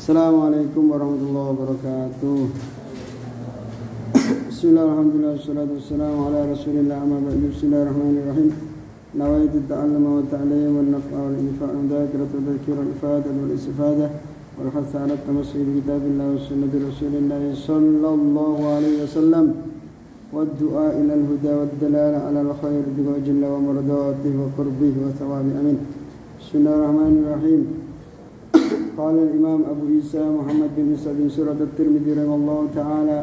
Assalamualaikum warahmatullahi wabarakatuh. Bismillahirrahmanirrahim. Wassalatu wassalamu ala rasulillah amma ba'du. Bismillahirrahmanirrahim. Nawaitu ta'alluma wa ta'lim wal naf'a wal infa' wa dhakiratu dhakira wal ifada wal istifada wal hatha ala tamassuki bi kitabillah wa sunnati rasulillah sallallahu alaihi wasallam wa du'a ila al huda wa dalala ala al khair bi wajhillah wa mardatihi wa qurbihi wa thawabi amin. Bismillahirrahmanirrahim. قال الإمام أبو عيسى محمد بن عيسى بن سورة الترمذي رحمه الله تعالى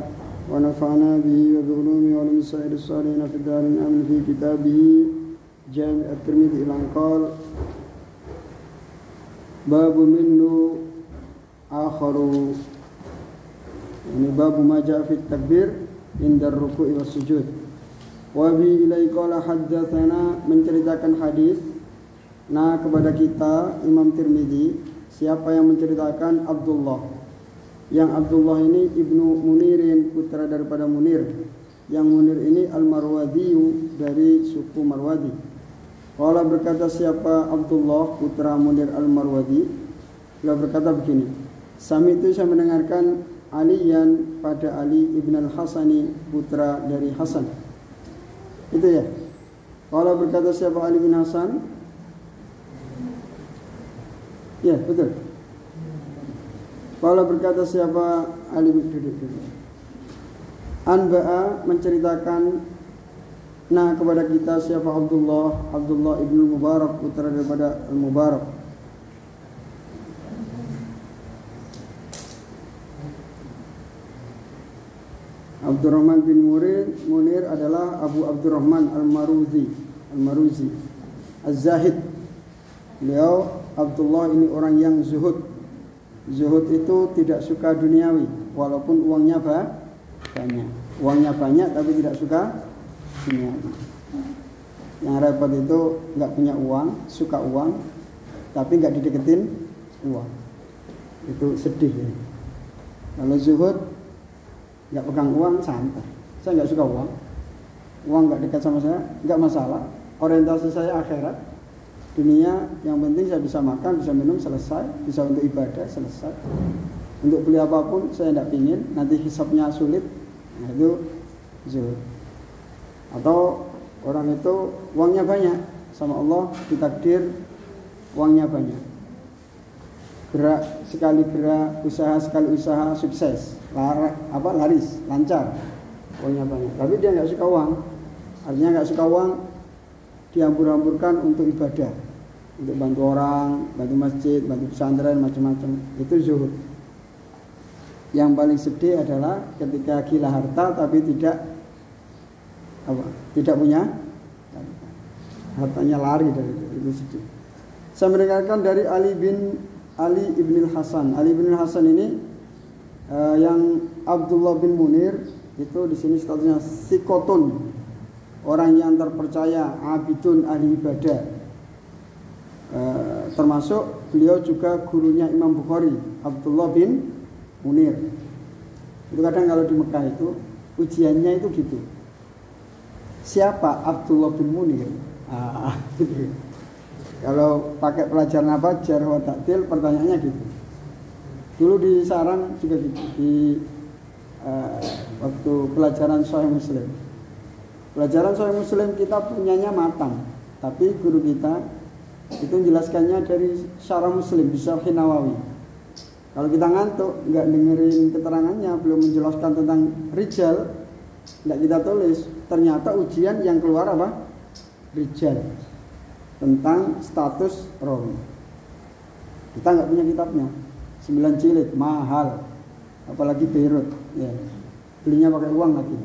ونفعنا به وبعلومه وعلوم سائر الصالحين في الدار الآمن في كتابه جامع الترمذي إلى أن قال باب منه آخر يعني باب ما جاء في التكبير عند الركوع والسجود وبه إليه قال حدثنا menceritakan hadis kepada kita Imam Tirmidzi. Siapa yang menceritakan? Abdullah. Yang Abdullah ini Ibnu Munirin, putra daripada Munir. Yang Munir ini Al-Marwadiyu, dari suku Marwadi. Qala, berkata siapa Abdullah putra Munir Al-Marwadi, beliau berkata begini, Sami itu saya mendengarkan Aliyan pada Ali ibn Al-Hasani, putra dari Hasan. Itu ya. Qala, berkata siapa Ali bin Hasan? Ya, betul. Kalau berkata siapa Ali bin Anba'a menceritakan kepada kita siapa Abdullah ibn Mubarak, putra daripada Al-Mubarak. Abdurrahman bin Munir adalah Abu Abdurrahman Al-Maruzi Az-Zahid. Beliau Abdullah ini orang yang zuhud. Zuhud itu tidak suka duniawi, walaupun uangnya banyak. Uangnya banyak tapi tidak suka duniawi. Yang repot itu nggak punya uang, suka uang, tapi nggak dideketin uang. Itu sedih ya. Kalau zuhud nggak pegang uang, santai. Saya nggak suka uang. Uang nggak dekat sama saya, nggak masalah. Orientasi saya akhirat. Dunia yang penting saya bisa makan, bisa minum, selesai. Bisa untuk ibadah, selesai. Untuk beli apapun saya tidak pingin, nanti hisabnya sulit. Nah itu zuhud. Atau orang itu uangnya banyak, sama Allah ditakdir uangnya banyak. Gerak sekali gerak, usaha sekali usaha, sukses. Laris, lancar. Uangnya banyak. Tapi dia nggak suka uang. Artinya nggak suka uang, dihambur-hamburkan untuk ibadah, untuk bantu orang, bantu masjid, bantu pesantren, macam-macam. Itu zuhud. Yang paling sedih adalah ketika gila harta tapi tidak punya hartanya, lari dari itu sedih. Saya mendengarkan dari Ali ibn Hasan. Ali ibn Hasan ini yang Abdullah bin Munir itu di sini statusnya sikotun, orang yang terpercaya, abidun, ahli ibadah. Termasuk beliau juga gurunya Imam Bukhari, Abdullah bin Munir. Itu kadang kalau di Mekah itu ujiannya itu gitu. Siapa Abdullah bin Munir? Gitu. Kalau pakai pelajaran apa, jarh wa ta'dil, pertanyaannya gitu. Dulu di Sarang juga gitu, di waktu pelajaran Sahih Muslim. Pelajaran Sahih Muslim kita punyanya matang, tapi guru kita itu menjelaskannya dari Syarah Muslim, Syarah Nawawi. Kalau kita ngantuk, nggak dengerin keterangannya, belum menjelaskan tentang rijal, nggak kita tulis. Ternyata ujian yang keluar apa? Rijal, tentang status rawi. Kita nggak punya kitabnya, 9 jilid, mahal, apalagi Beirut, ya. Belinya pakai uang lagi.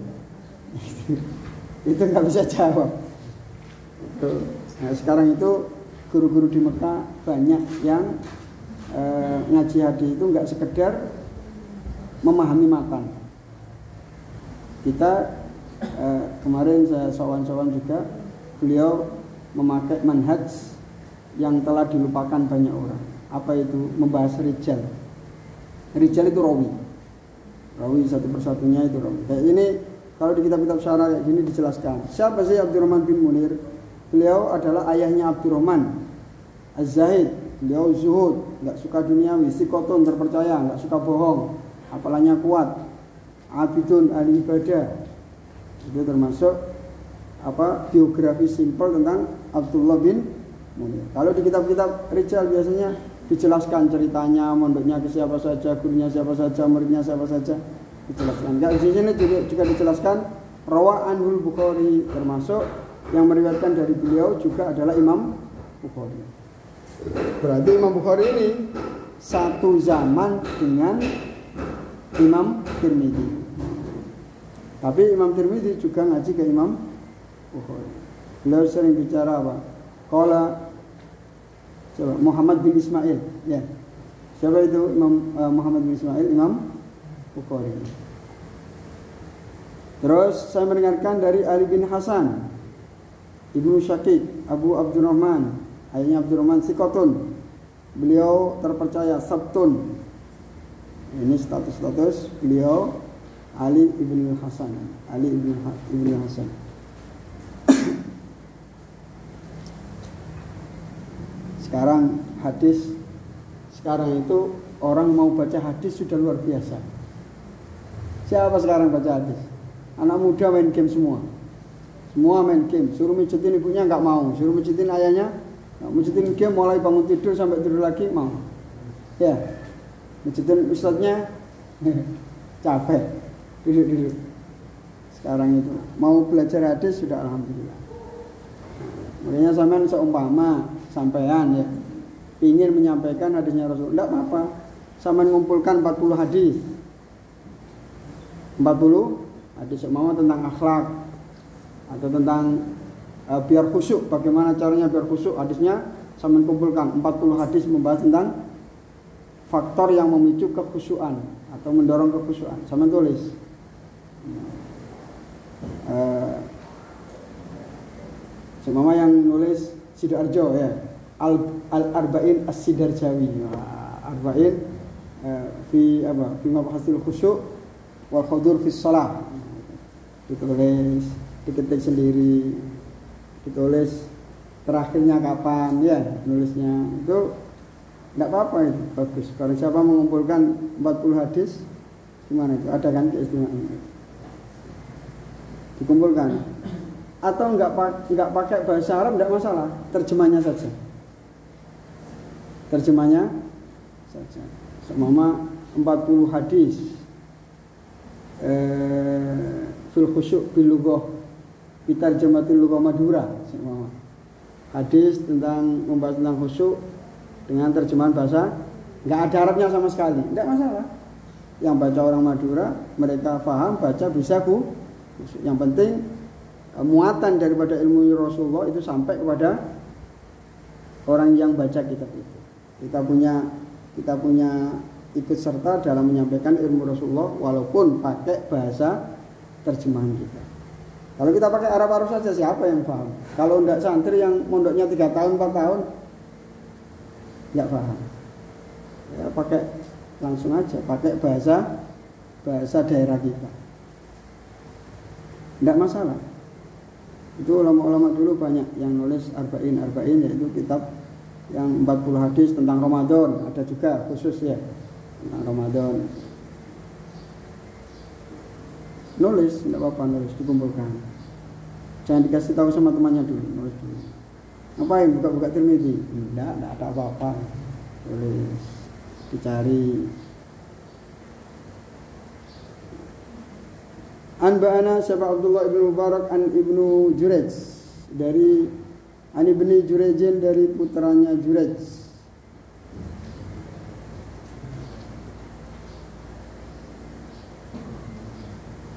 Itu nggak bisa jawab. Nah, sekarang itu guru-guru di Mekah banyak yang ngaji hadis itu nggak sekedar memahami matan. Kita kemarin saya sowan-sowan juga, beliau memakai manhaj yang telah dilupakan banyak orang. Apa itu? Membahas rijal. Rijal itu rawi satu persatunya itu rawi. Kayak ini kalau di kitab-kitab syarah kayak gini dijelaskan. Siapa sih Abdurrahman bin Munir? Beliau adalah ayahnya Abdurrahman Az-Zahid. beliau zuhud, nggak suka duniawi, sikotun terpercaya, nggak suka bohong, hafalannya kuat, abidun ahli ibadah. Itu termasuk biografi simpel tentang Abdullah bin Munir. Kalau di kitab-kitab rijal biasanya dijelaskan ceritanya, mondoknya ke siapa saja, gurunya siapa saja, muridnya siapa saja, dijelaskan. Enggak, di sini juga dijelaskan rawa anhul Bukhari, termasuk yang meriwayatkan dari beliau juga adalah Imam Bukhari. Berarti Imam Bukhari ini satu zaman dengan Imam Tirmidzi. Tapi Imam Tirmidzi juga ngaji ke Imam Bukhari. Beliau sering bicara apa? Qala coba Muhammad bin Ismail, ya. Siapa itu Imam Muhammad bin Ismail? Imam Bukhari. Terus saya mendengarkan dari Ali bin Hasan, Ibnu Syakik, Abu Abdurrahman, ayahnya Abdurrahman Sikotun. Beliau terpercaya sabtun. Ini status beliau Ali ibn Hasan, Ali ibn Hasan. Sekarang hadis, sekarang itu orang mau baca hadis sudah luar biasa. Siapa sekarang baca hadis? Anak muda main game semua. Semua main game. Suruh mijitin ibunya nggak mau, suruh mijitin ayahnya, mijitin game mulai bangun tidur sampai tidur lagi mau. Ya, mijitin ustadznya capek, duduk. Sekarang itu mau belajar hadis sudah alhamdulillah. Makanya sampean seumpama sampean ya ingin menyampaikan hadisnya Rasul, tidak apa-apa. Sampean mengumpulkan 40 hadis. 40 hadis seumpama tentang akhlak atau tentang biar khusyuk, bagaimana caranya biar khusyuk, hadisnya sampean kumpulkan 40 hadis membahas tentang faktor yang memicu kekhusyuan atau mendorong kekhusyuan. Sampean tulis. Semama yang nulis Sidoarjo ya, Al-Arba'in As-Sidarjawi, Arba'in fi mabahasil khusyuk wal khudur fi shalah. Ditulis, diketik sendiri, ditulis terakhirnya kapan ya, nulisnya itu tidak apa-apa, itu bagus. Kalau siapa mengumpulkan 40 hadis gimana itu, ada kan keistimewaan, dikumpulkan. Atau enggak pakai bahasa Arab tidak masalah, terjemahnya saja. Terjemahnya saja. Semama 40 hadis fil khusyuk bil lughah bi tarjamatil lughah Madura. Semama hadis tentang membahas tentang khusyuk dengan terjemahan bahasa, enggak ada Arabnya sama sekali. Tidak masalah. Yang baca orang Madura, mereka paham, baca bisa khusyuk. Yang penting muatan daripada ilmu Rasulullah itu sampai kepada orang yang baca kitab itu. Kita punya ikut serta dalam menyampaikan ilmu Rasulullah walaupun pakai bahasa terjemahan kita. Kalau kita pakai Arab saja siapa yang paham? Kalau tidak santri yang mondoknya 3 tahun 4 tahun tidak paham. Ya pakai langsung aja, pakai bahasa daerah kita. Tidak masalah. Itu ulama-ulama dulu banyak yang nulis arba'in, yaitu kitab yang 40 hadis tentang Ramadan, ada juga khusus ya tentang Ramadan. Nulis, tidak apa-apa, nulis, dikumpulkan. Jangan dikasih tahu sama temannya dulu, nulis dulu. Ngapain buka-buka Tirmidzi? Tidak ada apa-apa. Tulis, dicari. An ba'ana siapa Abdullah ibn Mubarak an ibnu Jurayj dari an ibni Jurayjin dari putranya Jurayj.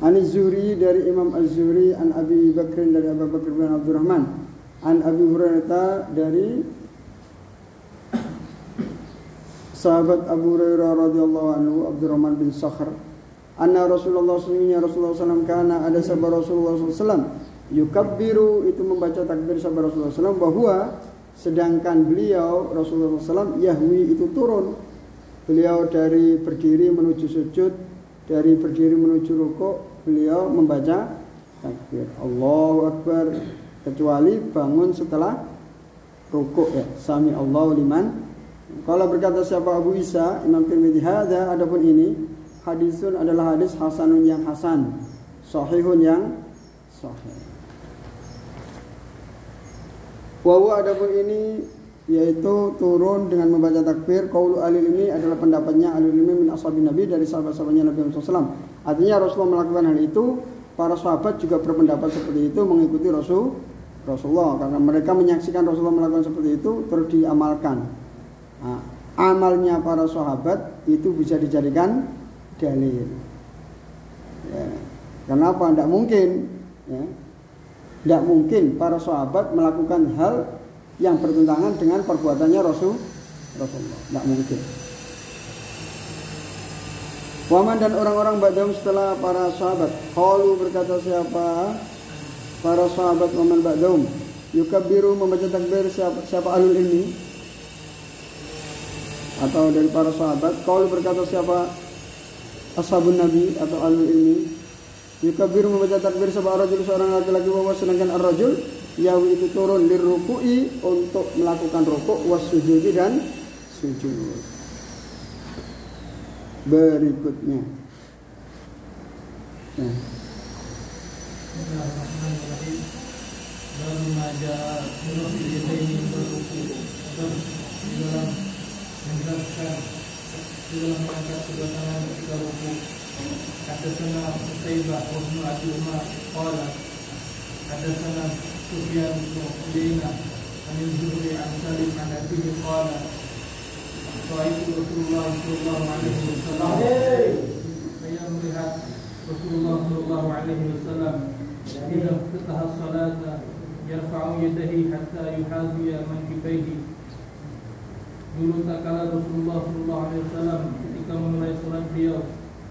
An Az-Zuhri dari Imam Az-Zuhri an Abi Bakr dari Abu Bakr bin Abdurrahman an Abi Hurairah dari sahabat Abu Hurairah radhiyallahu anhu Abdurrahman bin Sakhr anna Rasulullah SAW karena ada sahabat Rasulullah SAW yukabbiru itu membaca takbir sahabat Rasulullah SAW bahwa sedangkan beliau Rasulullah SAW yahwi itu turun, beliau dari berdiri menuju sujud, dari berdiri menuju rukuk beliau membaca takbir Allahu Akbar kecuali bangun setelah rukuk ya, sami Allahu liman Kalau berkata siapa Abu Isa Imam Tirmidzi, hadza adapun ini hadisun adalah hadis hasanun yang hasan, sahihun yang sahih. Wa adapun ini yaitu turun dengan membaca takbir. Qaulu ahli ilmi adalah pendapatnya ahli ilmi min ashabin Nabi, dari sahabat-sahabatnya Nabi Muhammad SAW. Artinya Rasulullah melakukan hal itu, para sahabat juga berpendapat seperti itu, mengikuti Rasulullah karena mereka menyaksikan Rasulullah melakukan seperti itu terus diamalkan. Nah, amalnya para sahabat itu bisa dijadikan dalil. Ya. Kenapa? Tidak mungkin. Ya. Tidak mungkin para sahabat melakukan hal yang bertentangan dengan perbuatannya Rasulullah. Tidak mungkin. Waman dan orang-orang ba'dahum setelah para sahabat. Qalu berkata siapa? Para sahabat waman ba'dahum. Yukabbiru membaca takbir siapa ahlul ilmi? Atau dari para sahabat. Qalu berkata siapa? Ashabun Nabi atau ahlul ilmi. Yukabbiru membaca takbir siapa ar-rajul seorang laki-laki, wa sedangkan ar-rajul yawi itu turun liruku'i untuk melakukan rukuk, was-sujudi dan sujud. Berikutnya. Nah. dalam mengangkat kedua tangan ketika rukuk. Hadatsana Qutaibah wa Ibnu Abi Umar qala hadatsana Sufyan bin Uyainah an Zuhri an Salim an Abihi qala ra'aitu Rasulullah sallallahu alaihi wasallam. Saya melihat Rasulullah sallallahu alaihi wasallam idza iftataha as-salata yarfa'u yadayhi hatta yuhadhiya mankibaihi. Dulu tak kala Rasulullah sallallahu alaihi wasallam ketika memulai salat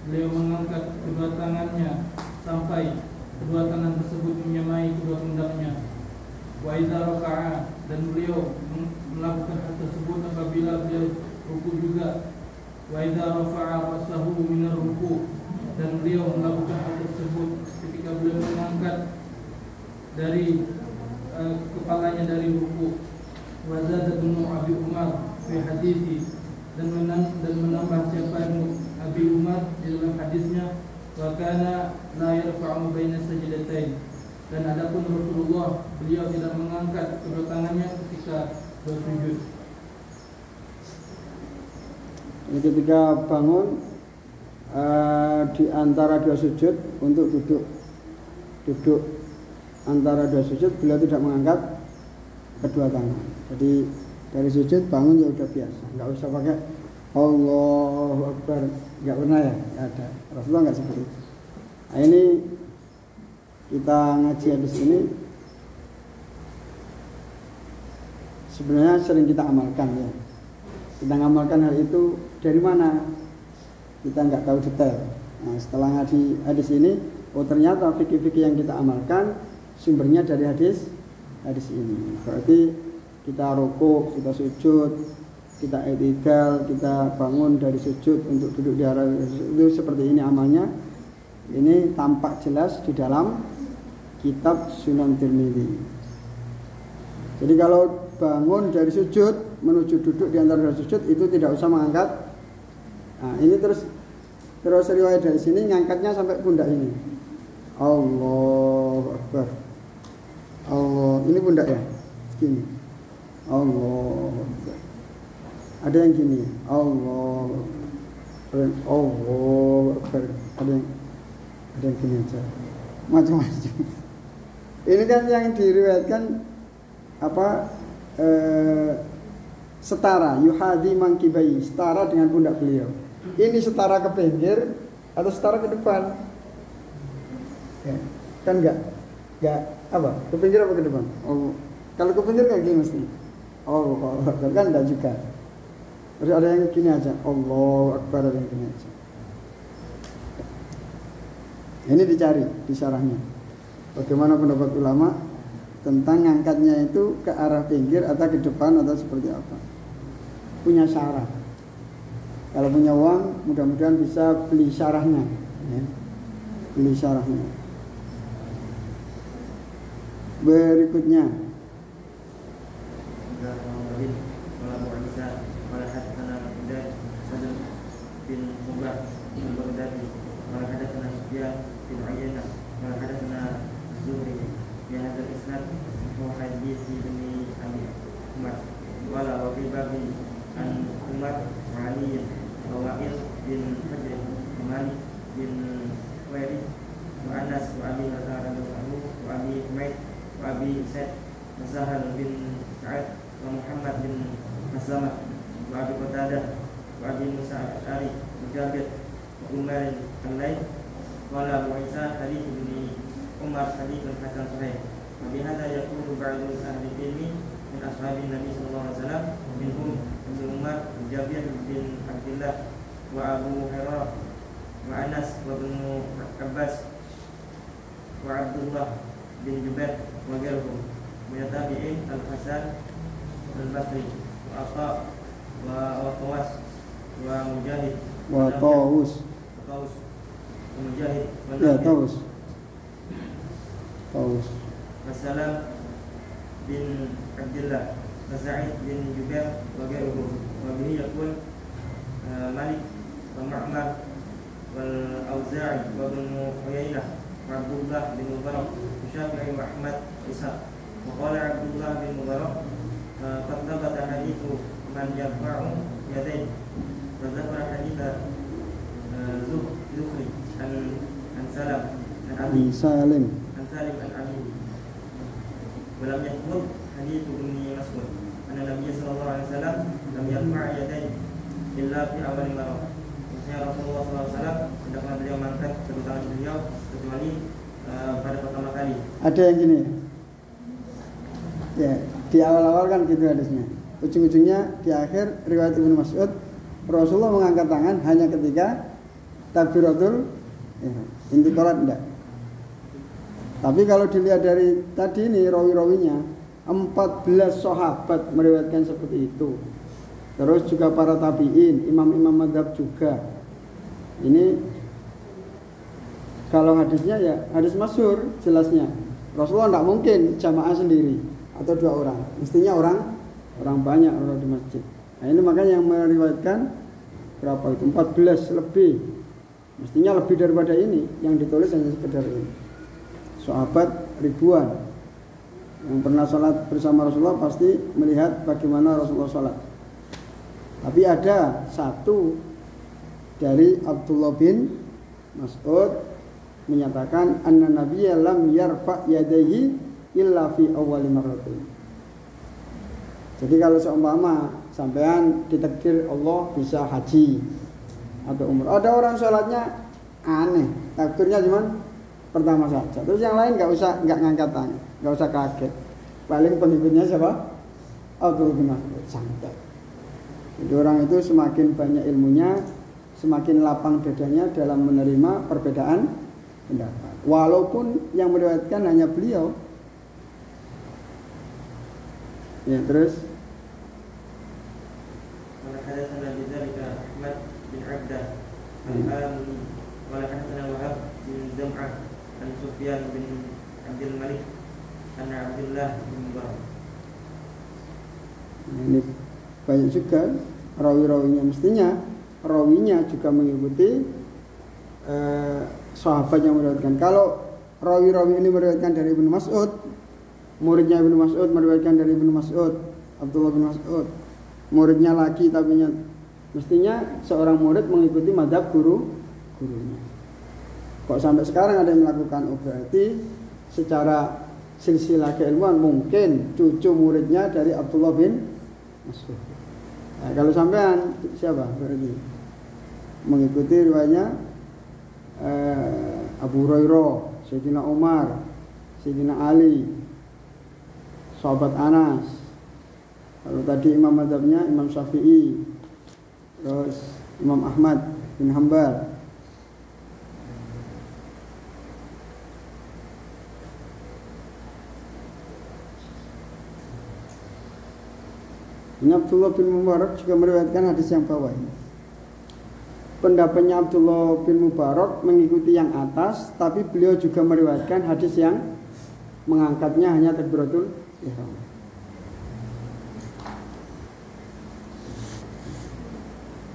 beliau mengangkat kedua tangannya sampai kedua tangan tersebut menyamai kedua pundaknya. Wa idza raka'a, dan beliau melakukan hal tersebut apabila beliau rukuk juga. Wa idza rafa'a rasahu minar rukuk, dan beliau melakukan hal tersebut ketika beliau mengangkat dari kepalanya dari rukuk. Wa zada bin Abi Umar fi hadithi, dan menambah siapa Abi Umar di dalam hadisnya, wa kana la yarfa'u baina sajdatain, dan adapun Rasulullah beliau tidak mengangkat kedua tangannya ketika bersujud. Jadi ketika bangun di antara dua sujud untuk duduk antara dua sujud beliau tidak mengangkat kedua tangan. Jadi dari sujud bangun ya udah biasa, nggak usah pakai Allahu Akbar, nggak pernah ya, nggak ada. Rasulullah nggak seperti itu. Nah, ini kita ngaji hadis ini sebenarnya sering kita amalkan ya. Kita ngamalkan hal itu dari mana? Kita nggak tahu detail. Nah, setelah ngaji hadis ini, oh ternyata fikih-fikih yang kita amalkan sumbernya dari hadis ini. Berarti kita rukuk, kita sujud, kita i'tidal, kita bangun dari sujud untuk duduk di arah itu seperti ini amalnya. Ini tampak jelas di dalam kitab Sunan Tirmidzi. Jadi kalau bangun dari sujud menuju duduk di antara dua sujud itu tidak usah mengangkat. Nah, ini terus riwayat dari sini ngangkatnya sampai pundak ini. Allahu Akbar. Allah, ini pundak ya? Gini. Allah. Ada yang gini. Allah. Akbar. Ada yang gini aja. Macam-macam. Ini kan yang diriwayatkan setara yuhadi mangkibai, setara dengan pundak beliau. Ini setara ke pinggir atau setara ke depan? Ya, kan enggak apa? Ke pinggir apa ke depan? Oh, kalau ke pinggir kayak gini mesti. Oh, kan enggak juga. Terus ada yang gini aja. Allahu Akbar, ada yang gini aja. Ini dicari di syarahnya. Bagaimana pendapat ulama tentang ngangkatnya itu ke arah pinggir atau ke depan atau seperti apa? Punya syarah. Kalau punya uang, mudah-mudahan bisa beli syarahnya. Ya. Beli syarahnya. Berikutnya. bin Mubah al-Baghdadi qala hadatsana Sufyan bin Uyainah qala hadatsana Az-Zuhri bi hadzal isnad wa hadits ibn Abi Umar wala wa fi babi an Umar wa Ali wa Wa'il bin Hujr wa Malik bin Waris wa Anas wa Abi Hurairah radhiyallahu wa Abi Humaid wa Abi Sa'id wa Sahal bin Sa'ad wa Muhammad bin Maslamah wa Abi Qatadah wa Abi Musa al-Ash'ari wa Jabir wa Umar al-Layth wala Abu Isa hadits ibn Umar hadits hasan sahih wa bihadza yaqulu ba'du ahli ilmi min ashabin Nabi sallallahu alaihi wasallam minhum Ibnu Umar, Jabir bin Abdullah wa Abu Hurairah wa Anas wa Ibnu Abbas wa Abdullah bin Jubair wa ghairuhum min tabi'in al-Hasan al-Basri wa Atha wa Tawas wa Mujahid wa Tawus wa Mujahid wa ya Tawus Salam bin Abdullah wa Sa'id bin Jubair wa ghairuhum wa bihi yaqul Malik wa Ma'mar wal Auza'i wa Ibn Uyainah wa Abdullah bin Mubarak wa Syafi'i wa Ahmad Ishaq wa qala Abdullah bin Mubarak qad thabata hadithu man yarfa'u yadayhi wa dzakara haditha Zuhri an Salam an Abi Salim an Abi walam yakmul hadits Ibnu Mas'ud anna Nabi sallallahu alaihi wasallam lam yarfa' yadayhi illa fi awal marah. Maksudnya Rasulullah sallallahu alaihi wasallam hendaklah beliau mengangkat kedua tangan beliau kecuali pada pertama kali. Ada yang gini ya, di awal-awal kan gitu hadisnya, ujung-ujungnya di akhir riwayat Ibnu Mas'ud Rasulullah mengangkat tangan hanya ketika takbiratul intiqalat enggak. Tapi kalau dilihat dari tadi ini rawi-rawinya 14 sahabat meriwayatkan seperti itu. Terus juga para tabi'in, imam-imam madhab juga. Ini kalau hadisnya ya hadis masyhur jelasnya. Rasulullah tidak mungkin jamaah sendiri atau 2 orang. Mestinya orang banyak orang di masjid. Nah ini makanya yang meriwayatkan berapa itu? 14 lebih. Mestinya lebih daripada ini. Yang ditulis hanya sekedar ini. Sahabat ribuan yang pernah sholat bersama Rasulullah pasti melihat bagaimana Rasulullah sholat. Tapi ada satu dari Abdullah bin Mas'ud menyatakan anna nabiyya lam yarfa' yadayhi illa fi awwali marratin. Jadi kalau seumpama sampean ditakdir Allah bisa haji atau umrah, ada orang sholatnya aneh, takdirnya cuma pertama saja. Terus yang lain nggak ngangkat tangan, nggak usah kaget. Paling pengikutnya siapa? Abdullah bin Mas'ud, santai. Jadi orang itu semakin banyak ilmunya, semakin lapang dadanya dalam menerima perbedaan pendapat. Walaupun yang meriwayatkan hanya beliau. Ya terus. Wala hadatsana bidzalika Ahmad bin Abdah al-Amili wala hadatsana Wahab bin Zam'ah an Sufyan bin Abdul Malik an Abdullah bin Mubarak. Ini banyak juga rawi-rawinya, mestinya rawinya juga mengikuti sahabat yang meriwayatkan. Kalau rawi-rawi ini meriwayatkan dari Ibnu Mas'ud, muridnya Ibnu Mas'ud meriwayatkan dari Ibnu Mas'ud, Abdullah bin Mas'ud, muridnya lagi tapi mestinya seorang murid mengikuti mazhab gurunya. Kok sampai sekarang ada yang melakukan, berarti secara silsilah keilmuan mungkin cucu muridnya dari Abdullah bin Mas'ud. Nah, kalau sampean siapa berarti mengikuti riwayatnya Abu Hurairah, Sayyidina Umar, Sayyidina Ali, sahabat Anas. Kalau tadi imam mazhabnya Imam Syafi'i, terus Imam Ahmad bin Hanbal. Ini Abdullah bin Mubarak juga meriwayatkan hadis yang bawah ini. Pendapatnya Abdullah bin Mubarak mengikuti yang atas, tapi beliau juga meriwayatkan hadis yang mengangkatnya hanya takbiratul ihram.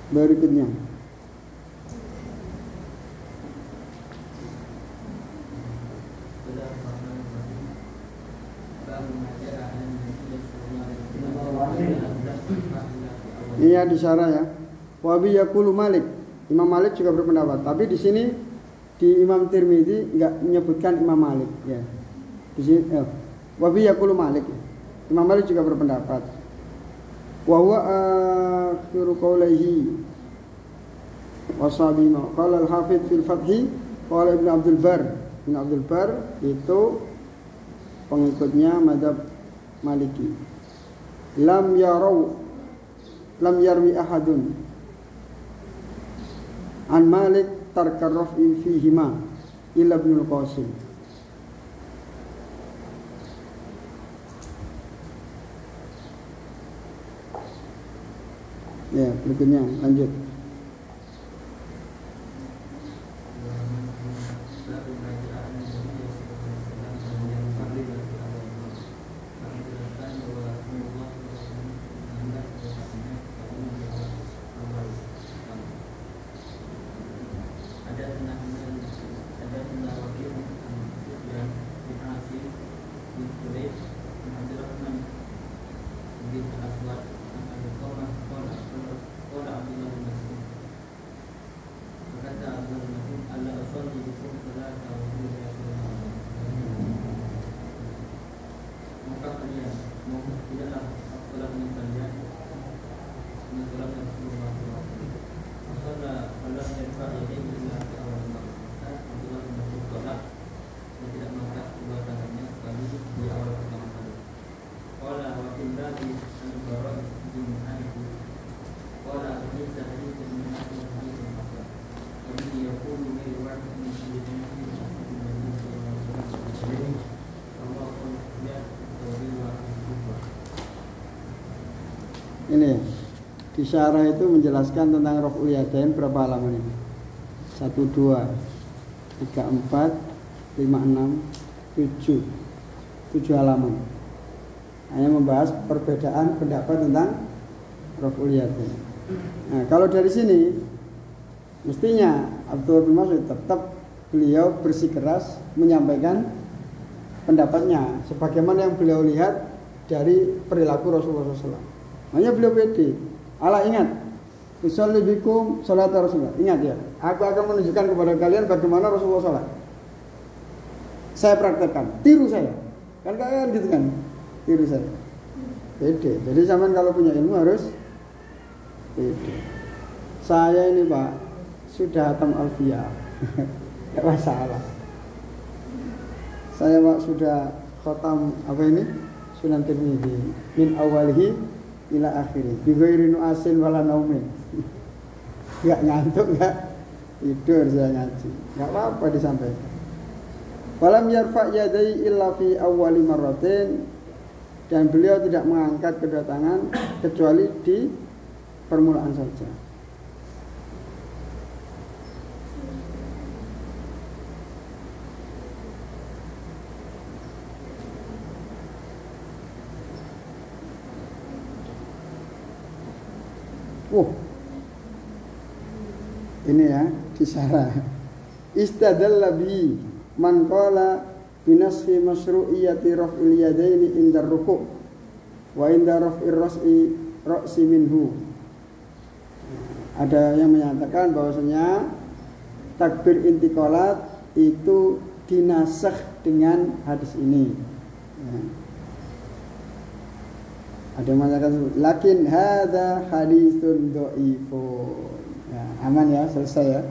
Berikutnya Ini ya di syarah ya. Wa bi yaqulu Malik. Imam Malik juga berpendapat, tapi di sini di Imam Tirmidzi enggak menyebutkan Imam Malik ya. Di sini wa bi yaqulu Malik. Imam Malik juga berpendapat. Wa huwa akhiru qawlihi wa sabima. Qala al-Hafidz fil Fath, qala Ibnu Abdul Bar. Ibnu Abdul Bar itu pengikutnya mazhab Maliki. Lam yarwi ahadun an Malik tarkar raf'i fihima illa Ibnul Qasim. Ya, berikutnya lanjut. Ini di syarah itu menjelaskan tentang raf'ul yadain berapa halaman ini? 1, 2, 3, 4, 5, 6, 7 halaman. Hanya membahas perbedaan pendapat tentang raf'ul yadain. Nah, kalau dari sini mestinya Abdullah bin Mas'ud tetap beliau bersikeras menyampaikan pendapatnya sebagaimana yang beliau lihat dari perilaku Rasulullah SAW. Makanya beliau pede. Allah ingat, usolli bikum salat Rasulullah. Ingat ya, aku akan menunjukkan kepada kalian bagaimana Rasulullah salat. Saya praktekkan, tiru saya. Kan kalian gitu kan, tiru saya. Pede. Jadi sampean kalau punya ilmu harus pede. Saya ini Pak sudah hatam alfiyah, tidak masalah. Saya Pak sudah khatam apa ini? Sunan Tirmidzi min awalihi ila akhiri bi ghairi nu'asin wala naumin. Enggak ngantuk, enggak tidur saya ngaji. Enggak apa-apa disampaikan. Walam yarfa' yadai illa fi awwali marratin, dan beliau tidak mengangkat kedua tangan kecuali di permulaan saja. Ini ya di syarah. Istadalla bi man qala binasfi masyru'iyyati raf'il yadaini inda ruku' wa inda raf'ir ra'si minhu. Ada yang menyatakan bahwasanya takbir intiqalat itu dinasakh dengan hadis ini. Ya. Ada yang mengatakan lakin hadza haditsun dhaifun. Ya, aman ya, selesai ya.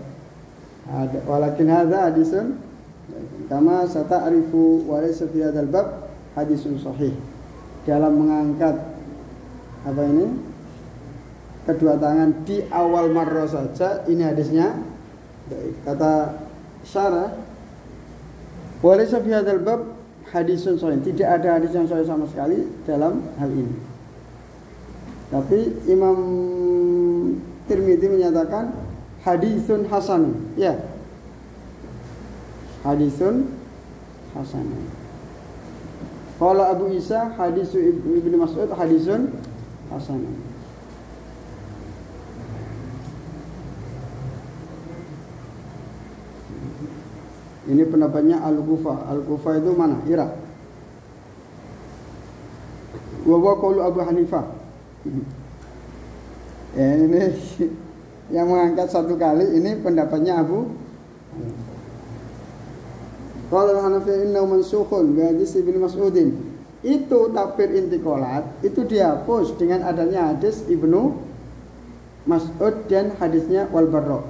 Walakin hadza hadisun kama sata'rifu wa laysa fi hadzal bab hadisun sahih. Dalam mengangkat apa ini? Kedua tangan di awal marrah saja, ini hadisnya. Kata syarah wa laysa fi hadzal bab hadisun sahih. Tidak ada hadis yang sahih sama sekali dalam hal ini. Tapi Imam Tirmidzi menyatakan hadisun hasan. Ya. Hadisun hasan. Qala Abu Isa hadisu Ibnu Mas'ud hadisun hasan. Ini pendapatnya Al-Kufa. Al-Kufa itu mana? Irak. Wa qaulu Abu Hanifah. Ya, ini yang mengangkat satu kali ini pendapatnya Abu Hanifah. Qala al-Hanafi innahu mansukhun bi hadis Ibnu Mas'udin. Itu takbir intiqalat itu dihapus dengan adanya hadis Ibnu Mas'ud dan hadisnya wal Barra.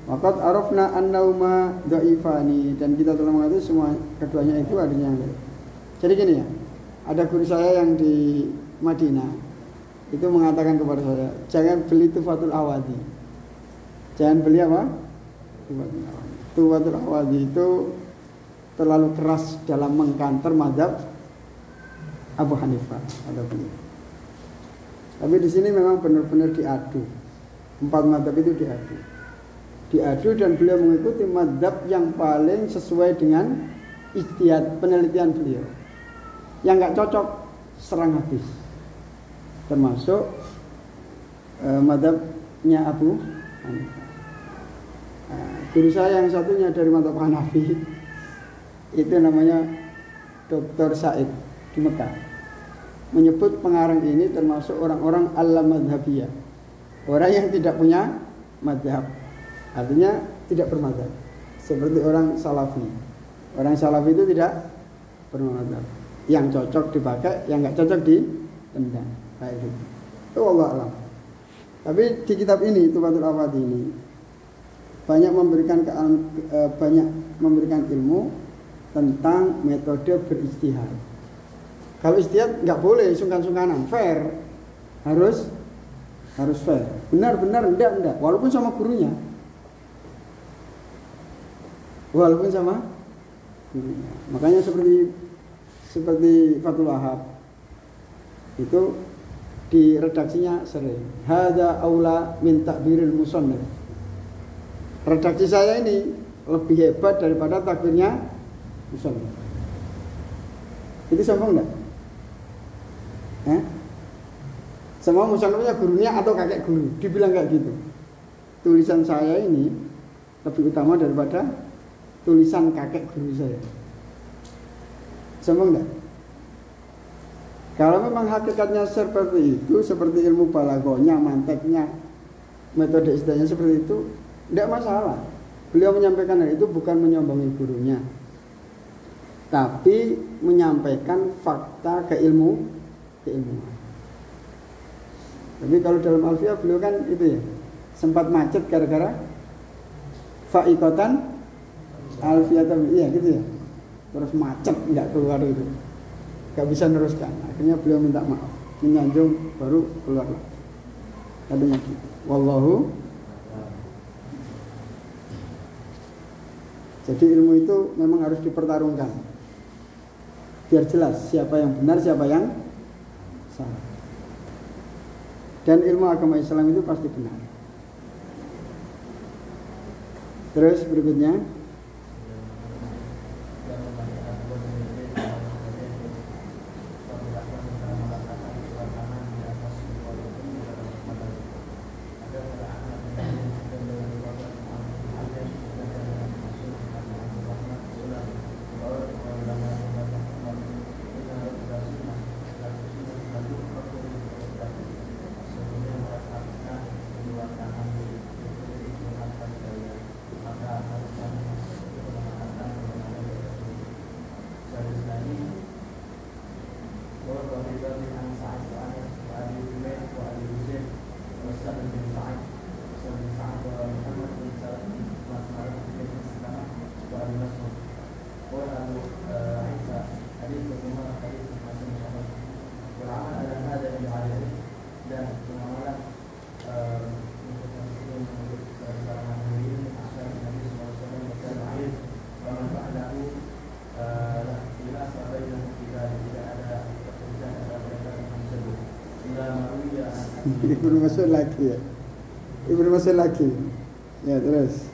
Waqad arafna annahuma dhaifani, dan kita telah mengetahui semua keduanya itu hadisnya yang baik. Jadi gini ya, ada guru saya yang di Madinah itu mengatakan kepada saya, jangan beli Tufatul Awadi. Jangan beli apa? Tufatul Awadi itu terlalu keras dalam mengkanter mazhab Abu Hanifah atau beliau. Tapi di sini memang benar-benar diadu. 4 mazhab itu diadu dan beliau mengikuti mazhab yang paling sesuai dengan ijtihad penelitian beliau. Yang nggak cocok serang habis. Termasuk mazhabnya Abu Hanifah. Guru saya yang satunya dari mazhab Hanafi itu namanya Dr. Said di Mekah, menyebut pengarang ini termasuk orang-orang al-madhabiyah, orang yang tidak punya madhab, artinya tidak bermadhab, seperti orang salafi. Orang salafi itu tidak bermadhab, yang cocok dipakai, yang nggak cocok ditendang. Kayak gitu. Itu Allah alam. Tapi di kitab ini Tufatul Awadi ini banyak memberikan ilmu tentang metode berijtihad. Kalau ijtihad nggak boleh sungkan-sungkanan, fair, harus fair. Benar-benar enggak, walaupun sama gurunya. Makanya seperti Fathul Wahab itu di redaksinya sering hadza aula min takbiril musannif. Redaksi saya ini lebih hebat daripada takbirnya musannif. Itu sombong enggak? Semua musannifnya gurunya atau kakek guru dibilang kayak gitu. Tulisan saya ini lebih utama daripada tulisan kakek guru saya. Sombong enggak? Kalau memang hakikatnya seperti itu, seperti ilmu balagonya, manteknya, metode istilahnya seperti itu, tidak masalah. Beliau menyampaikan hal itu bukan menyombongi gurunya, tapi menyampaikan fakta keilmuan. Tapi kalau dalam Alfiyah beliau kan itu ya, sempat macet gara-gara fa'iqatan Alfiyatan, iya gitu ya, terus macet nggak keluar itu. Gak bisa neruskan, akhirnya beliau minta maaf, menyanjung, baru keluar lagi. Katanya gitu. Wallahu. Jadi ilmu itu memang harus dipertarungkan, biar jelas siapa yang benar, siapa yang salah. Dan ilmu agama Islam itu pasti benar. Terus berikutnya, Ibnu Mas'ud lagi ya. Ibnu Mas'ud lagi. Ya, terus.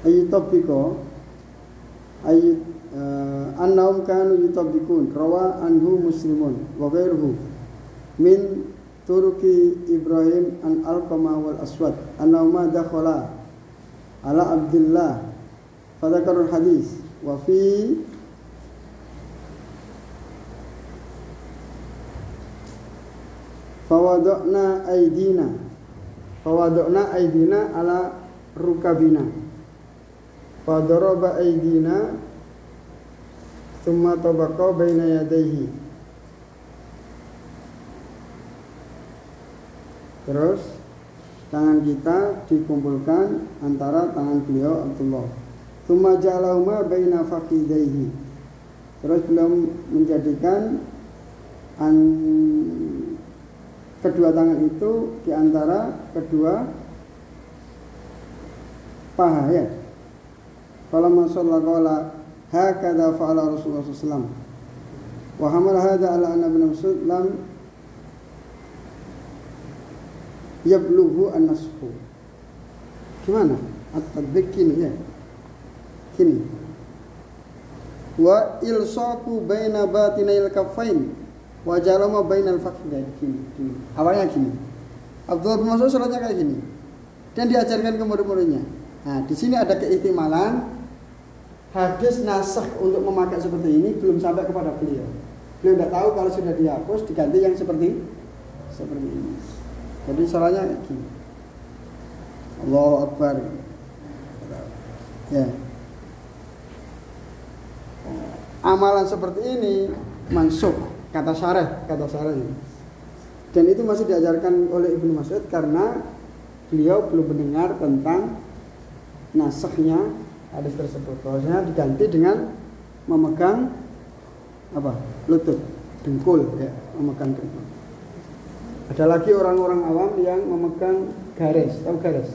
ayyutabiqo annahum kanu yutabiqun rawa anhu muslimun wa ghairuhu min turuki Ibrahim an Alqamah wal Aswad annahuma dakhala ala Abdullah fadzakarul hadis wa fi fawadna aydina ala rukabina fadaraba aydina thumma tabaqa baina yadayhi. Terus tangan kita dikumpulkan antara tangan beliau Abdullah. Thumma ja'alahuma baina fakhidaihi. Terus beliau menjadikan kedua tangan itu di antara kedua paha ya. Falamma shalla qala hakadha fa'ala Rasulullah sallallahu alaihi wasallam. Wa hamala hadha ala anna ibn Mas'ud lam yablughu an-nasfu. Gimana? At-tadbiq ini ya. Gini. Wa ilsaqu baina batinail kaffain wa jalama bainal fakhdain. Gini. Awalnya gini. Abdullah bin Mas'ud salatnya kayak gini. Dan diajarkan ke murid-muridnya. Nah, di sini ada keihtimalan hadis nasakh untuk memakai seperti ini belum sampai kepada beliau. Beliau tidak tahu kalau sudah dihapus diganti yang seperti ini. Jadi salahnya gini. Allahu Akbar. Ya. Amalan seperti ini mansukh, kata syarah ini. Dan itu masih diajarkan oleh Ibnu Mas'ud karena beliau belum mendengar tentang nasakhnya hadis tersebut. Bahwasanya diganti dengan memegang lutut, dengkul ya, memegang dengkul. Ada lagi orang-orang awam yang memegang garis, tahu garis?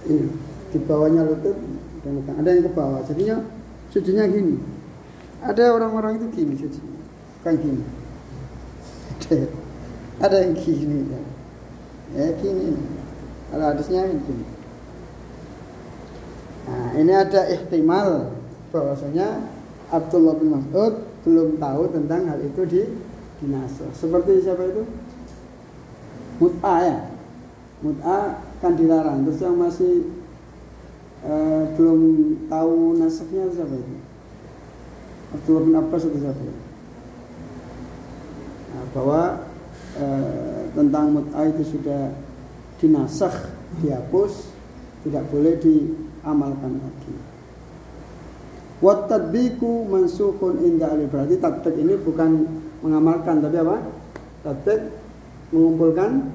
Ini di bawahnya lutut, ada yang ke bawah. Jadinya sujunya gini. Ada orang-orang itu gini sujunya, kayak gini. Ada yang gini ya gini. Kalau hadisnya gini. Nah, ini ada ihtimal bahwasanya Abdullah bin Mas'ud belum tahu tentang hal itu di nasakh. Seperti siapa itu? Mut'ah ya. Mut'ah kan dilarang. Terus yang masih belum tahu nasakhnya siapa itu? Abdullah bin Abbas atau siapa itu? Nah, bahwa tentang mut'ah itu sudah dinasakh, dihapus, tidak boleh diamalkan lagi. Wat tadbiqu mansukhun inda ahli. Berarti tadbiq ini bukan mengamalkan tapi apa? Tadbiq mengumpulkan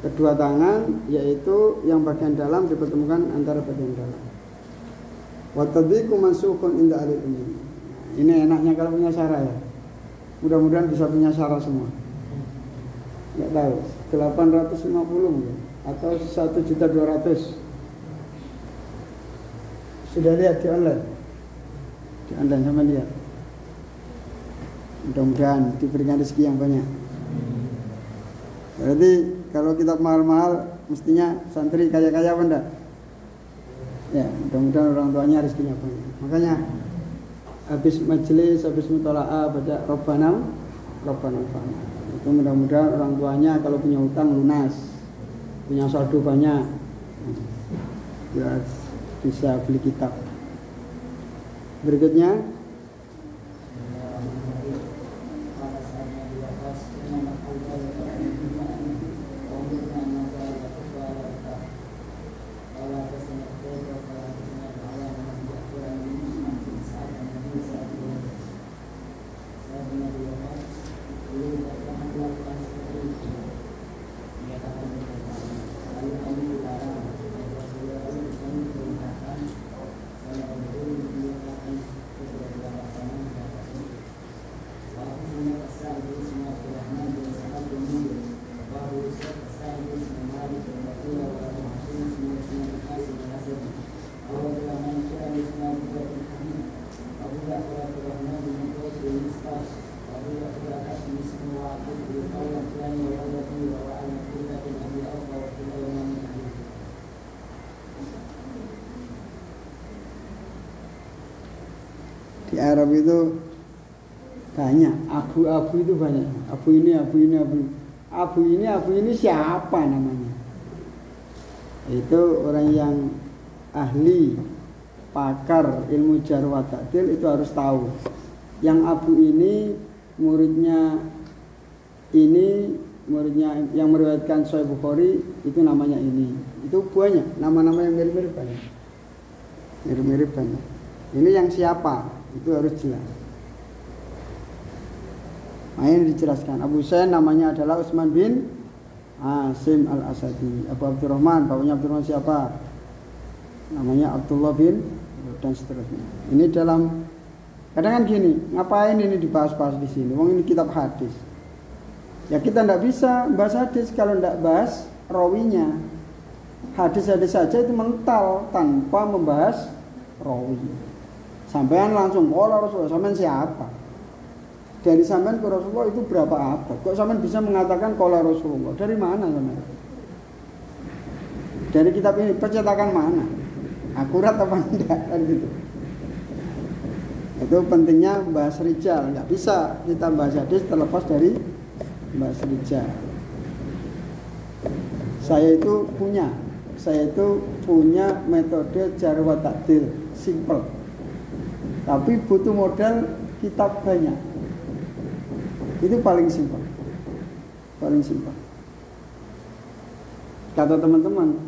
kedua tangan, yaitu yang bagian dalam dipertemukan antara bagian dalam. Wat tadbiqu mansukhun inda ahli ilmi. Ini enaknya kalau punya syarah ya. Mudah-mudahan bisa punya syarah semua. Enggak tahu, 850 mungkin atau 1.200.000. Sudah lihat di online? Di online sama lihat. Mudah-mudahan diberikan rezeki yang banyak. Berarti kalau kitab mahal-mahal mestinya santri kaya-kaya apa enggak? Ya, mudah-mudahan orang tuanya rezekinya banyak. Makanya habis majelis, habis mutola'ah baca Rabbana fa'na. Itu mudah-mudahan orang tuanya kalau punya hutang lunas, punya saldo banyak, ya bisa beli kitab. Berikutnya Arab itu banyak, abu-abu itu banyak. Abu ini, abu ini, abu ini. Abu ini siapa namanya? Itu orang yang ahli, pakar ilmu jarh wa ta'dil itu harus tahu. Yang abu ini muridnya yang meriwayatkan Sahih Bukhari itu namanya ini. Itu banyak, nama-nama yang mirip-mirip banyak. Mirip-mirip banyak. Ini yang siapa? Itu harus jelas. Main dijelaskan. Abu Husain namanya adalah Utsman bin Asim al-Asadi. Abu Abdurrahman, bapaknya Abdurrahman siapa? Namanya Abdullah bin dan seterusnya. Ini dalam kadang kan gini, ngapain ini dibahas-bahas di sini? Wong ini kitab hadis. Ya kita tidak bisa bahas hadis kalau tidak bahas rawinya. Hadis-hadis saja itu mental tanpa membahas rawi. Sampean langsung qala Rasulullah, sampean siapa? Dari sampean ke Rasulullah itu berapa abad? Kok sampean bisa mengatakan qala Rasulullah? Dari mana sampean? Dari kitab ini percetakan mana? Akurat apa enggak kan gitu. Itu pentingnya bahas rijal. Enggak bisa kita bahas hadis terlepas dari bahas rijal. Saya itu punya metode jarh wa ta'dil simple. Tapi butuh modal kitab banyak. Itu paling simpel. Paling simpel. Kata teman-teman,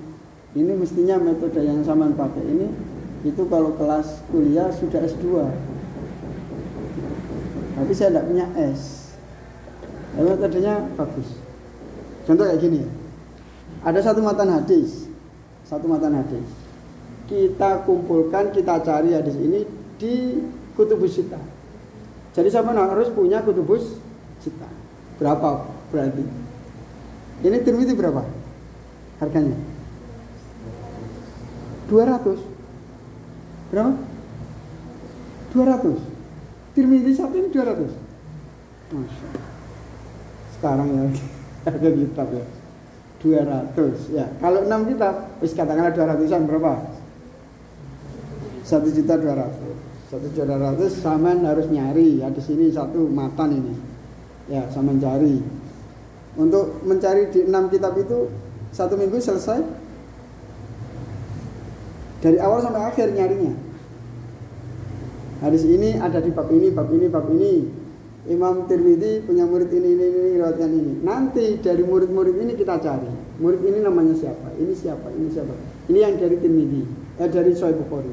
ini mestinya metode yang sampean pakai ini itu kalau kelas kuliah sudah S2. Tapi saya tidak punya S. Tapi metodenya bagus. Contoh kayak gini. Ada satu matan hadis. Kita kumpulkan, kita cari hadis ini di Kutubus Sittah. Jadi sampean harus punya Kutubus Sittah. Berapa berarti? Ini Tirmidzi berapa harganya? 200. Berapa? 200. Tirmidzi satu ini 200. Masya Allah. Sekarang ya harga kitab ya 200 ya. Kalau 6 kitab wis katakanlah 200-an berapa? 1.200.000. 1.200.000 sampean harus nyari ya di sini satu matan ini. Ya, sampean cari. Untuk mencari di 6 kitab itu 1 minggu selesai. Dari awal sampai akhir nyarinya. Hadis ini ada di bab ini, bab ini, bab ini. Imam Tirmidzi punya murid ini riwayatkan ini. Nanti dari murid-murid ini kita cari. Murid ini namanya siapa? Ini siapa? Ini siapa? Ini yang dari Tirmidzi, dari Sahih Bukhari.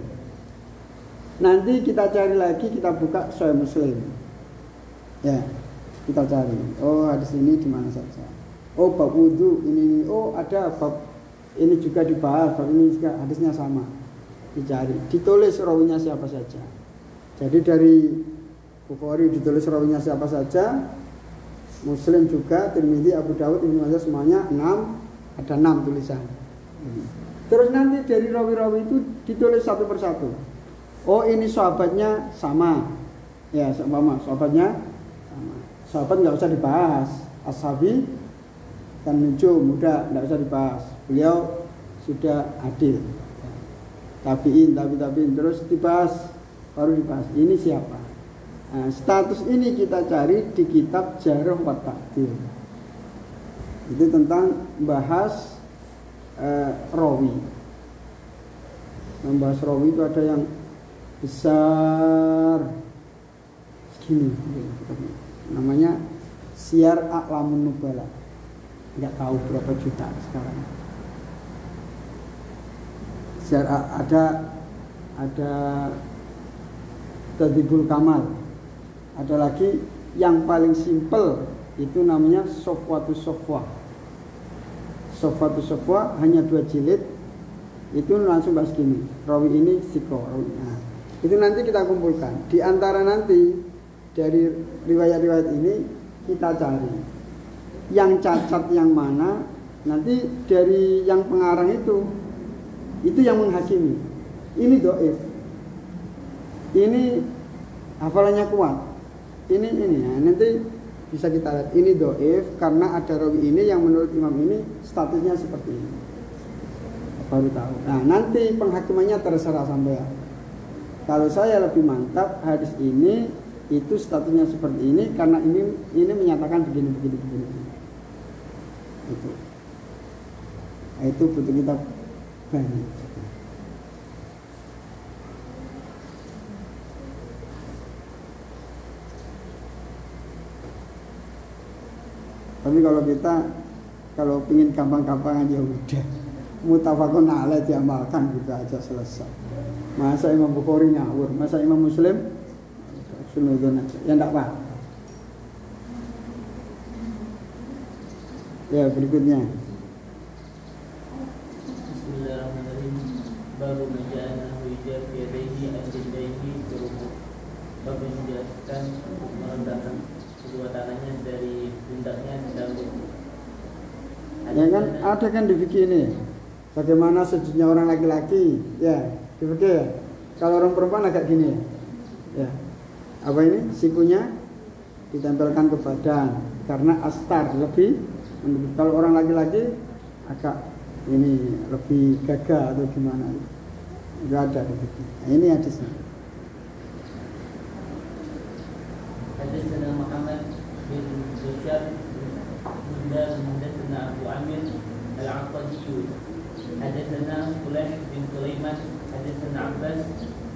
Nanti kita cari lagi, kita buka Sahih Muslim. Ya, kita cari. Oh, hadis ini di mana saja? Oh, bab wudu ini. Oh, ada bab ini juga dibahas, bab ini juga hadisnya sama. Dicari, ditulis rawinya siapa saja. Jadi dari Bukhari ditulis rawinya siapa saja, Muslim juga, Tirmidzi, Abu Dawud, Ibnu Majah semuanya 6, ada 6 tulisan. Terus nanti dari rawi-rawi itu ditulis satu persatu. Oh ini sahabatnya sama, ya sama sahabatnya sama. Sahabat nggak usah dibahas, ashabi kan nujum muda nggak usah dibahas. Beliau sudah adil. Tabiin terus dibahas, baru dibahas. Ini siapa? Nah, status ini kita cari di kitab Jarh wa Ta'dil. Itu tentang bahas rawi. Membahas rawi itu ada yang besar segini, namanya Syiar A'lamun Nubala. Nggak tahu berapa juta sekarang. Syiar ada Tadhibul Kamal. Ada lagi yang paling simpel itu namanya Sofwatus Sofwa. Sofwatus Sofwa hanya 2 jilid. Itu langsung bahas gini. Rawi ini siko. Nah, itu nanti kita kumpulkan. Di antara nanti dari riwayat-riwayat ini kita cari yang cacat yang mana. Nanti dari yang pengarang itu yang menghakimi. Ini doif. Ini hafalannya kuat. Ini nah, nanti bisa kita lihat ini doif karena ada rawi ini yang menurut imam ini statusnya seperti ini. Baru tahu. Nah nanti penghakimannya terserah sampai Kalau saya lebih mantap hadis ini itu statusnya seperti ini karena ini menyatakan begini. Itu butuh kita banyak. Tapi kalau pingin gampang-gampangan ya udah mutafakun alaih diamalkan gitu aja selesai. Masa Imam Bukhari ngawur, masa Imam Muslim sunudun aja, ya enggak apa. Ya berikutnya. Bismillahirrahmanirrahim. Baru menjana hujah yadaihi al-jindaihi berhubung. Baru menjelaskan untuk merendahkan kedua tangannya dari pundaknya dan buku. Ya kan ada kan di fikih ini. Bagaimana sujudnya orang laki-laki? Ya, di fikih ya. Kalau orang perempuan agak gini ya. Ya. Apa ini? Sikunya ditempelkan ke badan karena astar lebih. Kalau orang laki-laki agak ini lebih gagah atau gimana? Itu ada di fikih. Nah, ini hadisnya. Hadisna Muhammad bin Bashar hadisna Abu Amir Al-Aqadi hadisna Fulah bin Sulaiman hadisna Abbas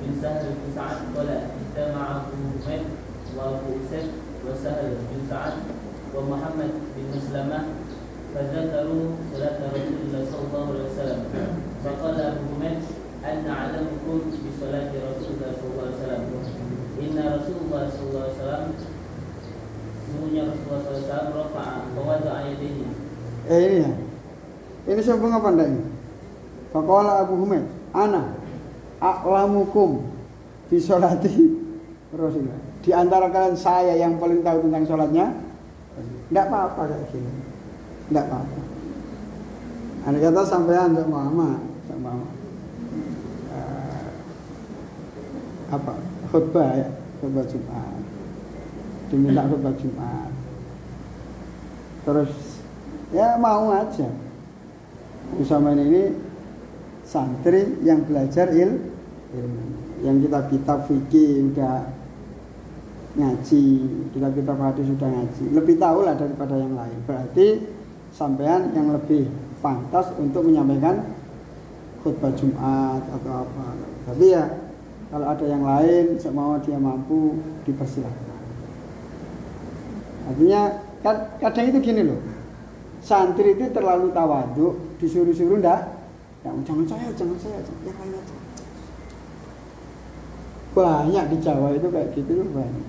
bin Sahal bin Sa'ad qala istama'a Abu Humaid wa Abu Usaid wa Sahal bin Sa'ad wa Muhammad bin Muslamah fadzakaru salat Rasulullah sallallahu alaihi wasallam faqala Abu Humaid anna 'alamukum bi salati Rasulullah sallallahu alaihi wasallam inna Rasulullah sallallahu alaihi wasallam sesungguhnya Rasulullah sallallahu alaihi wasallam rafa'a wa wada'a yadayhi. Ini ya. Ini sambung apa ndak ini? Faqala Abu Humaid, ana a'lamukum bi sholati Rasulullah. Di antara kalian saya yang paling tahu tentang sholatnya. Enggak apa-apa kayak gini. Enggak apa-apa. Andai kata sampean sama apa? Khutbah ya, khutbah Jumat. Diminta khutbah Jumat. Terus ya mau aja. Usaha ini santri yang belajar ilmu. Yang kitab fikih udah ngaji, kitab hadis sudah ngaji. Lebih tahu lah daripada yang lain. Berarti sampean yang lebih pantas untuk menyampaikan khutbah Jumat atau apa. Tapi ya kalau ada yang lain semau dia mampu dipersilakan. Artinya kan kadang itu gini loh. Santri itu terlalu tawadhu, disuruh-suruh enggak, jangan saya, yang lain aja. Banyak di Jawa itu kayak gitu tuh banyak.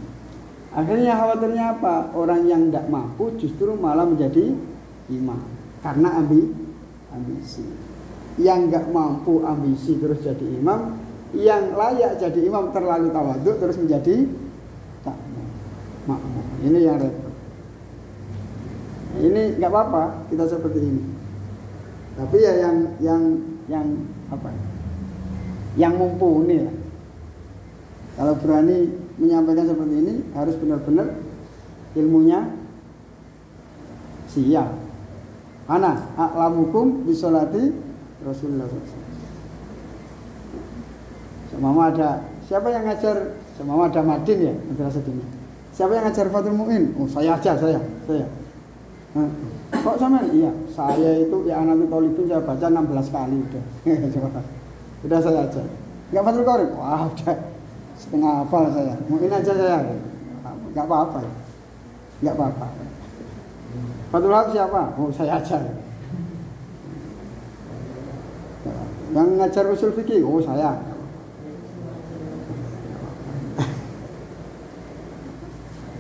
Akhirnya khawatirnya apa? Orang yang enggak mampu justru malah menjadi imam karena ambisi. Yang enggak mampu ambisi terus jadi imam, yang layak jadi imam terlalu tawadhu terus menjadi makmum. Ini yang repot. Ini nggak apa-apa kita seperti ini. Tapi ya yang apa? Yang mumpuni ya. Kalau berani menyampaikan seperti ini harus benar-benar ilmunya siap. Ana a'lamukum bi sholati Rasulullah SAW. Semama ada siapa yang ngajar? Semama ada Madin ya, madrasah ini. Siapa yang ngajar Fathul Mu'in? Oh, saya aja, saya. Kok sama? Iya, saya itu ya anak Tolibin saya baca 16 kali udah. Udah saya aja. Enggak Fathul Qorib? Wah, udah setengah hafal saya. Mungkin aja saya. Enggak apa-apa. Enggak apa-apa. Fathul Haq siapa? Oh, saya aja. Yang ngajar usul fikih? Oh, saya.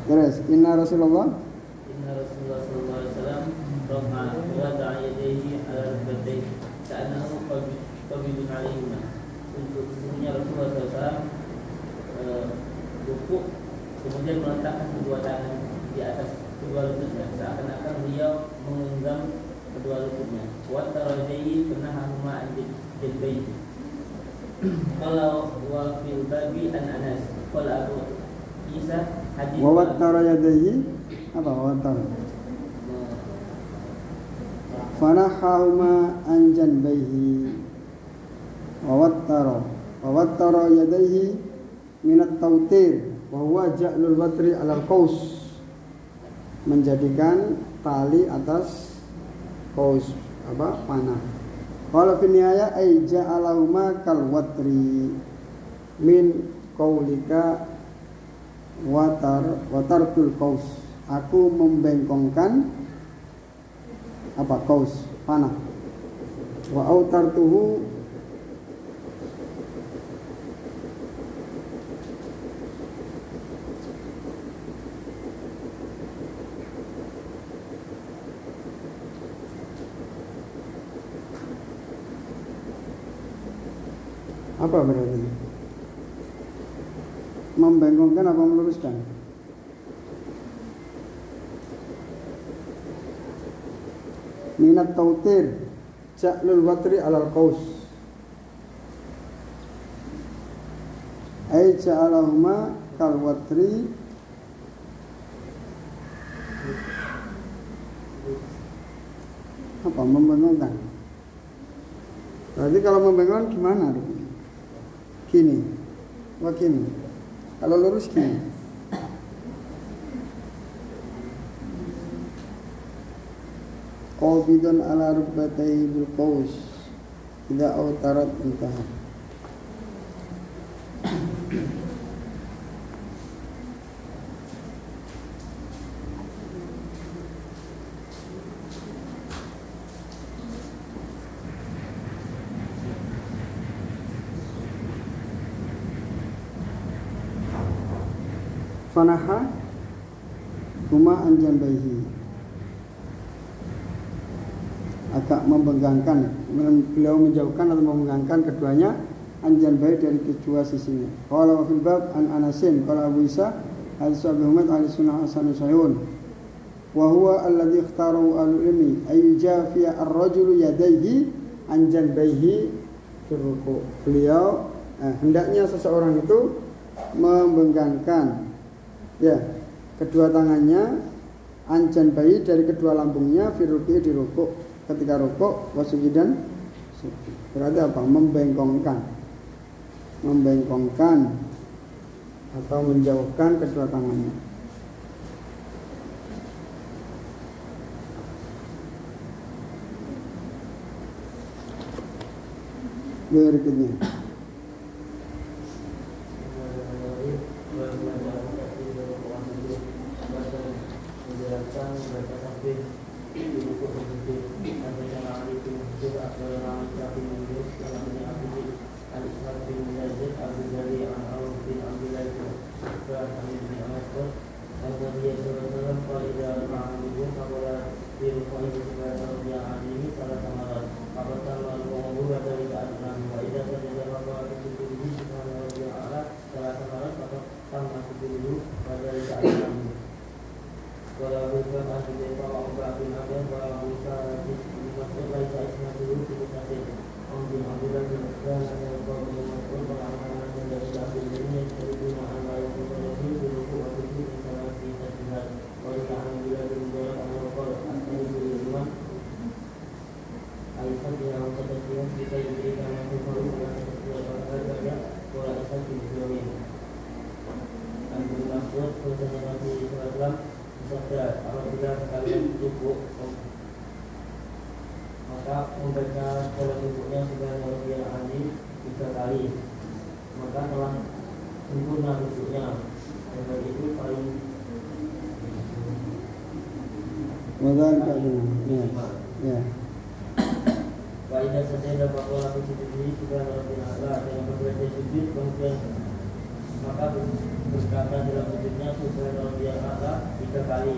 Terus, inna Rasulullah sallallahu alaihi wasallam rafa'a wa wada'a yadayhi 'ala rukbatayhi ka'annahu qabidun 'alaihima. Sesungguhnya Rasulullah SAW rukuk kemudian meletakkan kedua tangan di atas kedua lututnya seakan-akan beliau menggenggam kedua lututnya. Wa taradayhi penahahuma al-jilbayhi. Kalau wa fil babi an Anas qala Abu Isa hadis wa wattara yadayhi apa wattara fanahahuma an janbayhi wa wattara yadayhi minat tautir wa huwa ja'lul watri 'alal qaus, menjadikan tali atas qaus panah. Qala fi nihaya ay ja'alahuma kal watri min qaulika watartul qaus, aku membengkongkan qaus panah, wa autartuhu apa berarti? Membengkongkan apa meluruskan? Minat tautir ja'lul watri 'alal qaus ay ja'alahuma kal watri apa membengkongkan. Berarti kalau membengkongkan gimana? Gini, gini. Kalau lurus gini. Qabidan ala rukbatayhi bil qaus idza awtarat intaha. Fanaha huma anjan baihi, agak membengkangkan, beliau menjauhkan atau membengkangkan keduanya anjan baik dari kedua sisinya. Qala wa fil bab an Anasin qala Abu Isa hadis Abi Humaid ahli sunnah hasan sahihun wa huwa alladhi ikhtarahu al-ilmi ay jafiya ar-rajulu yadayhi anjan baihi fi ruku'. Beliau hendaknya seseorang itu membengkangkan kedua tangannya anjan bayi dari kedua lambungnya firuki di rukuk, ketika rukuk wasujudan sujud. Berarti apa? Membengkongkan atau menjauhkan kedua tangannya. Berikutnya maka membaca dalam bentuknya Subhana Rabbiyal A'la 3 kali, maka telah sempurna bentuknya. Dan dari itu paling modal ya. Waidah saja bahwa lagu sujud ini Subhana Rabbiyal A'la, dalam beberapa sujud kemudian maka berkata dalam sujudnya Subhana Rabbiyal A'la 3 kali,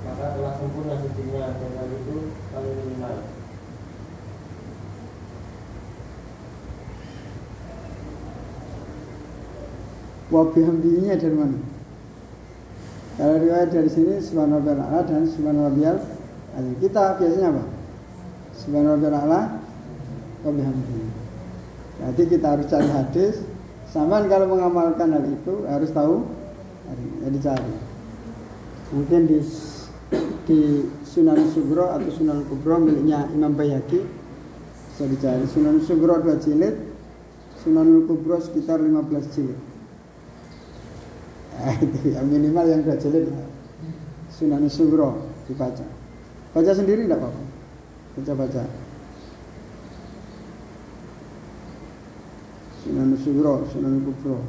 maka telah sempurna sujudnya. Dan hal itu paling minimal. Wabihamdinya dari mana? Kalau riwayat dari sini Subhana Rabbiyal A'la dan Subhana Rabbiyal Azim. Kita biasanya apa? Subhana Rabbiyal A'la wabihamdihi. Jadi kita harus cari hadis. Sampai kalau mengamalkan hal itu harus tahu, jadi cari. Mungkin di Sunan Sugro atau Sunan Kubro miliknya Imam Baihaqi bisa dicari. Sunan Sugro 2 jilid, Sunan Kubro sekitar 15 jilid. Itu yang minimal yang udah jelek Sunan Sugro dibaca. Baca sendiri enggak apa-apa. Baca. Sunan Sugro, Sunan Kubro.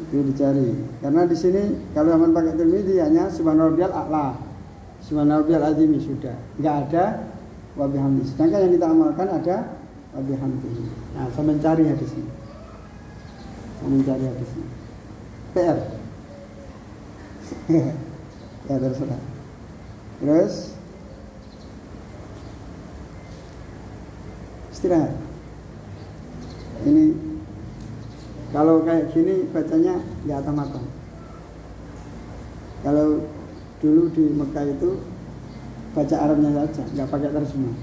Itu dicari. Karena di sini kalau zaman pakai Tirmidzi hanya Subhana Rabbiyal A'la, Subhana Rabbiyal Azim sudah. Enggak ada wa bihamdi. Sedangkan yang kita amalkan ada wa bihamdi. Nah, saya mencari hadis ini. PR. Ya terserah. Terus istirahat. Ini kalau kayak gini bacanya nggak matang. Kalau dulu di Mekah itu baca Arabnya saja, nggak pakai terjemah.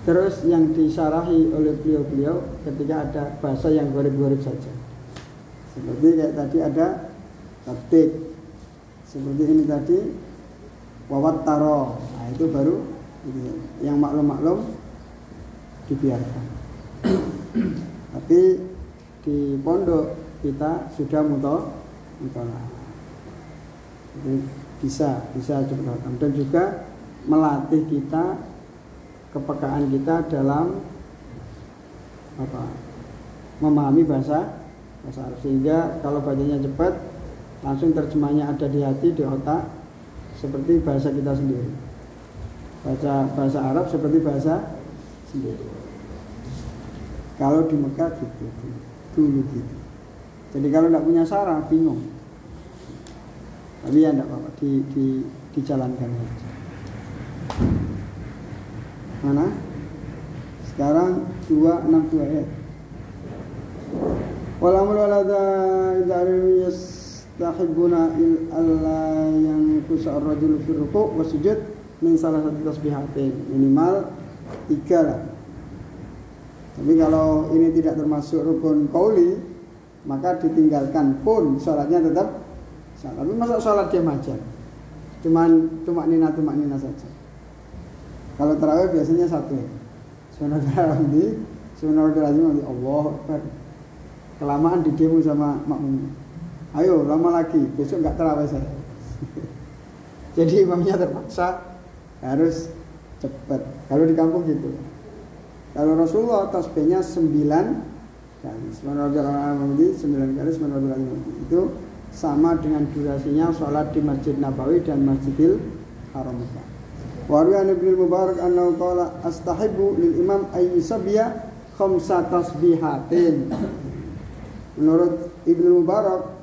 Terus yang disyarahi oleh beliau-beliau ketika ada bahasa yang gharib-gharib saja. Seperti kayak tadi ada tertib. Seperti ini tadi wawat taro. Nah, itu baru yang maklum-maklum dibiarkan. Tapi di pondok kita sudah mutola. Bisa cepat. Dan juga melatih kita kepekaan kita dalam memahami bahasa Arab, sehingga kalau bacanya cepat langsung terjemahnya ada di hati, di otak, seperti bahasa kita sendiri. Baca bahasa Arab seperti bahasa sendiri. Kalau di Mekah gitu, dulu gitu. Jadi kalau tidak punya saraf bingung. Tapi ya tidak apa-apa, dijalankan saja. Mana? Sekarang 262 ayat. Walamul walada idzaru yastahibbuna alla yanqusa ar-rajulu fi ruku' wa sujud min salasati tasbihatin, minimal 3 lah. Tapi kalau ini tidak termasuk rukun qauli, maka ditinggalkan pun salatnya tetap salat. Tapi masa salat diam aja? Cuman tumak nina saja. Kalau tarawih biasanya 1. Subhanallah, Allahu Akbar. Kelamaan didemo sama makmum. Ayo lama lagi, besok enggak tarawih saya. Jadi imamnya terpaksa harus cepat. Kalau di kampung gitu. Kalau Rasulullah tasbihnya 9 kali. Subhanallah 9 kali, subhanallah. Itu sama dengan durasinya sholat di Masjid Nabawi dan Masjidil Haram. Wa an Ibnu Mubarak annahu qala astahibbu lil imam ay yusabbiha khamsa tasbihatin. Menurut Ibnu Mubarak,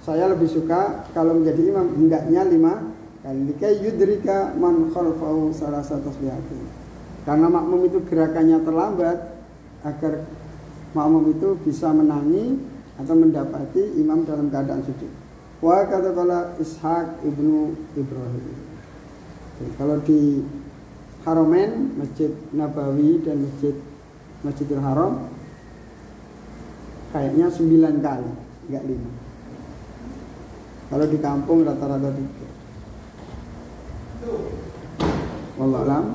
saya lebih suka kalau menjadi imam hendaknya 5 kali. Likai yudrika man khalfahu salasa tasbihatin. Karena makmum itu gerakannya terlambat, agar makmum itu bisa menangi atau mendapati imam dalam keadaan sujud. Wa kata qala Ishaq Ibnu Ibrahim. Kalau di Haramain, Masjid Nabawi dan Masjidil Haram, kayaknya 9 kali, enggak 5. Kalau di kampung rata-rata 3. Wallahu a'lam.